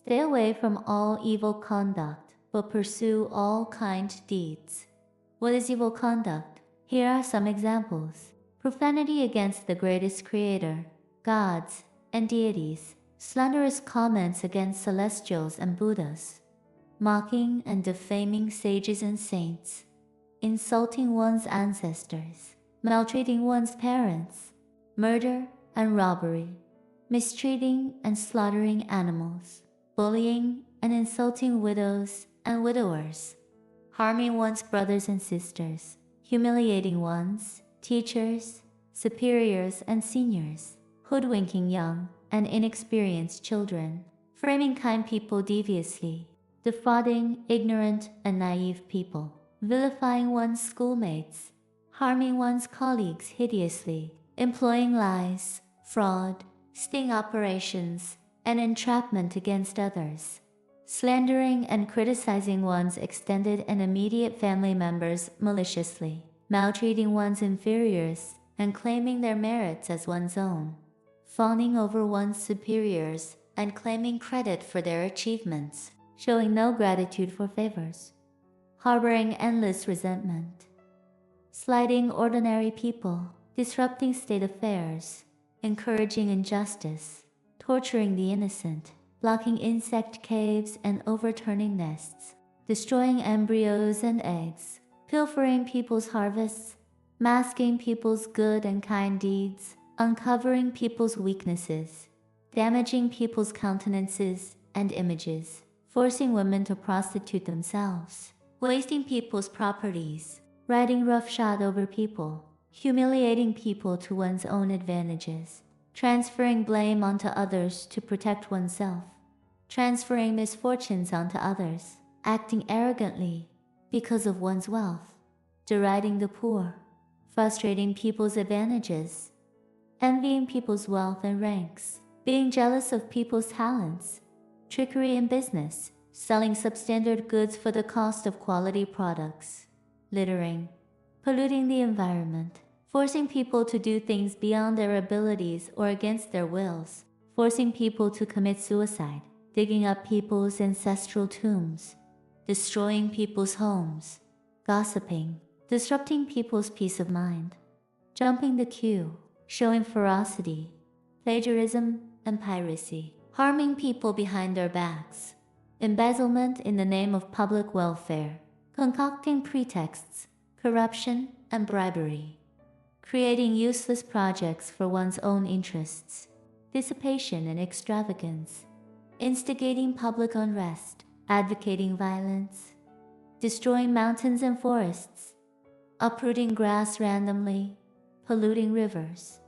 Stay away from all evil conduct, but pursue all kind deeds. What is evil conduct? Here are some examples. Profanity against the greatest creator, gods, and deities. Slanderous comments against celestials and Buddhas. Mocking and defaming sages and saints. Insulting one's ancestors. Maltreating one's parents. Murder and robbery. Mistreating and slaughtering animals. Bullying and insulting widows and widowers. Harming one's brothers and sisters. Humiliating one's teachers, superiors, and seniors. Hoodwinking young and inexperienced children. Framing kind people deviously. Defrauding ignorant and naive people. Vilifying one's schoolmates. Harming one's colleagues hideously. Employing lies, fraud, sting operations, and entrapment against others. Slandering and criticizing one's extended and immediate family members maliciously. Maltreating one's inferiors and claiming their merits as one's own. Fawning over one's superiors and claiming credit for their achievements. Showing no gratitude for favors. Harboring endless resentment. Slighting ordinary people. Disrupting state affairs. Encouraging injustice. Torturing the innocent. Blocking insect caves and overturning nests. Destroying embryos and eggs. Pilfering people's harvests. Masking people's good and kind deeds. Uncovering people's weaknesses. Damaging people's countenances and images. Forcing women to prostitute themselves. Wasting people's properties. Riding roughshod over people. Humiliating people to one's own advantages. Transferring blame onto others to protect oneself. Transferring misfortunes onto others. Acting arrogantly because of one's wealth. Deriding the poor. Frustrating people's advantages. Envying people's wealth and ranks. Being jealous of people's talents. Trickery in business. Selling substandard goods for the cost of quality products. Littering. Polluting the environment. Forcing people to do things beyond their abilities or against their wills. Forcing people to commit suicide. Digging up people's ancestral tombs. Destroying people's homes. Gossiping. Disrupting people's peace of mind. Jumping the queue. Showing ferocity. Plagiarism and piracy. Harming people behind their backs. Embezzlement in the name of public welfare. Concocting pretexts. Corruption and bribery. Creating useless projects for one's own interests. Dissipation and extravagance. Instigating public unrest. Advocating violence. Destroying mountains and forests. Uprooting grass randomly. Polluting rivers.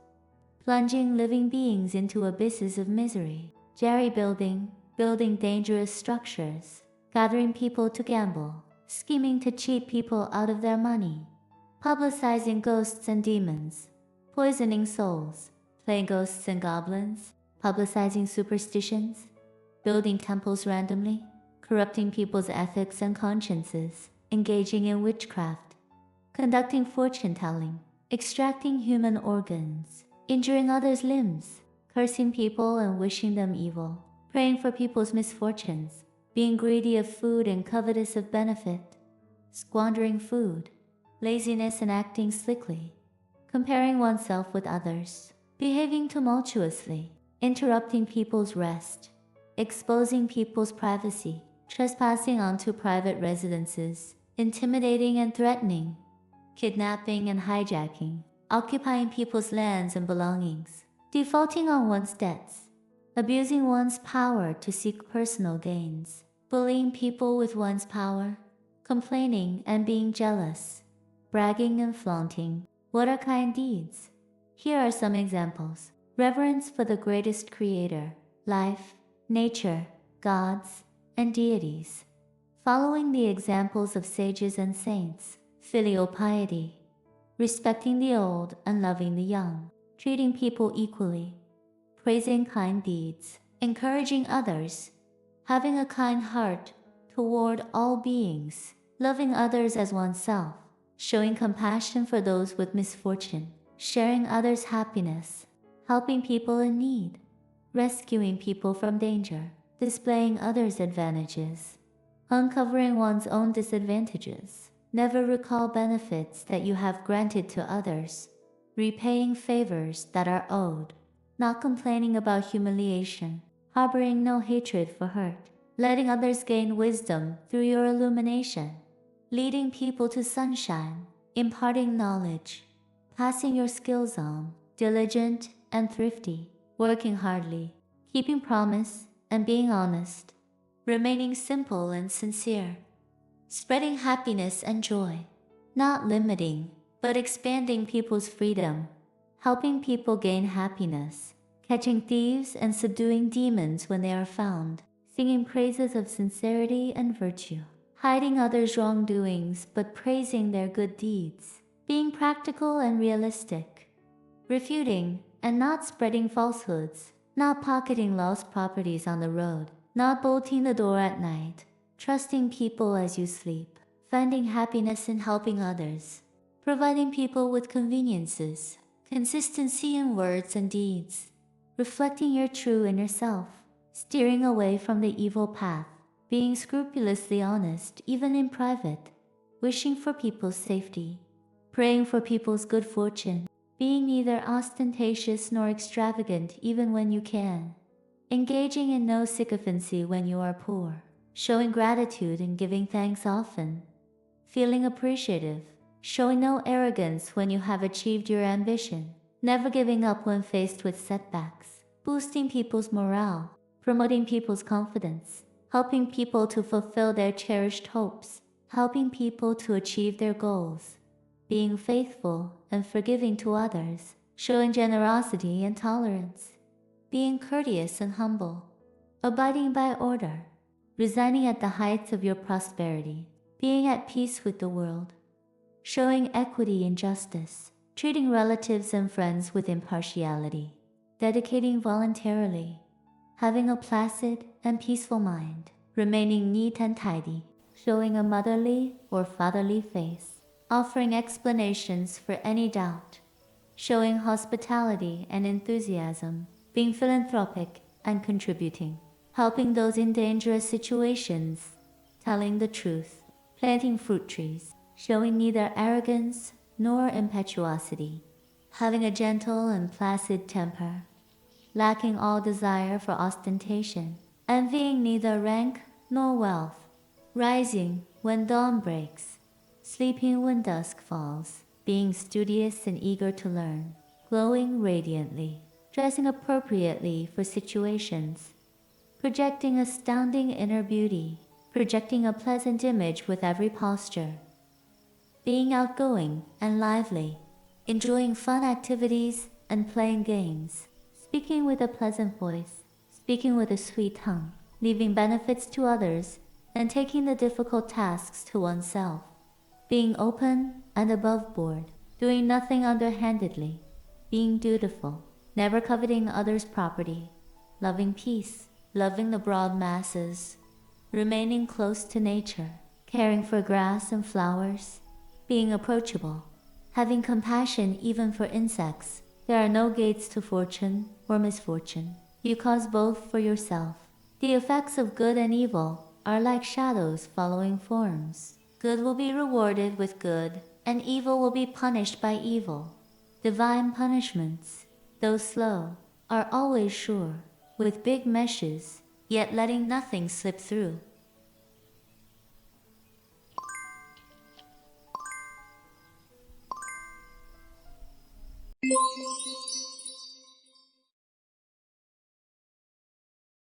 Plunging living beings into abysses of misery. Jerry-building, building dangerous structures. Gathering people to gamble. Scheming to cheat people out of their money. Publicizing ghosts and demons. Poisoning souls. Playing ghosts and goblins. Publicizing superstitions. Building temples randomly. Corrupting people's ethics and consciences. Engaging in witchcraft. Conducting fortune-telling. Extracting human organs. Injuring others' limbs. Cursing people and wishing them evil. Praying for people's misfortunes. Being greedy of food and covetous of benefit. Squandering food. Laziness and acting slickly. Comparing oneself with others. Behaving tumultuously. Interrupting people's rest. Exposing people's privacy. Trespassing onto private residences. Intimidating and threatening. Kidnapping and hijacking. Occupying people's lands and belongings. Defaulting on one's debts. Abusing one's power to seek personal gains. Bullying people with one's power. Complaining and being jealous. Bragging and flaunting. What are kind deeds? Here are some examples. Reverence for the greatest creator, life, nature, gods, and deities. Following the examples of sages and saints. Filial piety. Respecting the old and loving the young. Treating people equally. Praising kind deeds. Encouraging others. Having a kind heart toward all beings. Loving others as oneself. Showing compassion for those with misfortune. Sharing others' happiness. Helping people in need. Rescuing people from danger. displaying others' advantages, uncovering one's own disadvantages. Never recall benefits that you have granted to others, repaying favors that are owed, not complaining about humiliation, harboring no hatred for hurt, letting others gain wisdom through your illumination, leading people to sunshine, imparting knowledge, passing your skills on, diligent and thrifty, working hardly, keeping promise and being honest, remaining simple and sincere, spreading happiness and joy, not limiting, but expanding people's freedom, helping people gain happiness, catching thieves and subduing demons when they are found, singing praises of sincerity and virtue, hiding others' wrongdoings but praising their good deeds, being practical and realistic, refuting and not spreading falsehoods, not pocketing lost properties on the road, not bolting the door at night, trusting people as you sleep, finding happiness in helping others, providing people with conveniences, consistency in words and deeds, reflecting your true inner self, steering away from the evil path, being scrupulously honest even in private, wishing for people's safety, praying for people's good fortune, being neither ostentatious nor extravagant even when you can, engaging in no sycophancy when you are poor, showing gratitude and giving thanks often, feeling appreciative, showing no arrogance when you have achieved your ambition, never giving up when faced with setbacks, boosting people's morale, promoting people's confidence, helping people to fulfill their cherished hopes, helping people to achieve their goals, being faithful and forgiving to others, showing generosity and tolerance, being courteous and humble, abiding by order, resigning at the heights of your prosperity, being at peace with the world, showing equity and justice, treating relatives and friends with impartiality, dedicating voluntarily, having a placid and peaceful mind, remaining neat and tidy, showing a motherly or fatherly face, offering explanations for any doubt, showing hospitality and enthusiasm, being philanthropic and contributing, helping those in dangerous situations, telling the truth, planting fruit trees, showing neither arrogance nor impetuosity, having a gentle and placid temper, lacking all desire for ostentation, envying neither rank nor wealth, rising when dawn breaks, sleeping when dusk falls, being studious and eager to learn, glowing radiantly, dressing appropriately for situations, projecting astounding inner beauty, projecting a pleasant image with every posture, being outgoing and lively, enjoying fun activities and playing games, speaking with a pleasant voice, speaking with a sweet tongue, leaving benefits to others and taking the difficult tasks to oneself, being open and above board, doing nothing underhandedly, being dutiful, never coveting others' property, loving peace, loving the broad masses, remaining close to nature, caring for grass and flowers, being approachable, having compassion even for insects. There are no gates to fortune or misfortune. You cause both for yourself. The effects of good and evil are like shadows following forms. Good will be rewarded with good, and evil will be punished by evil. Divine punishments, though slow, are always sure, with big meshes, yet letting nothing slip through.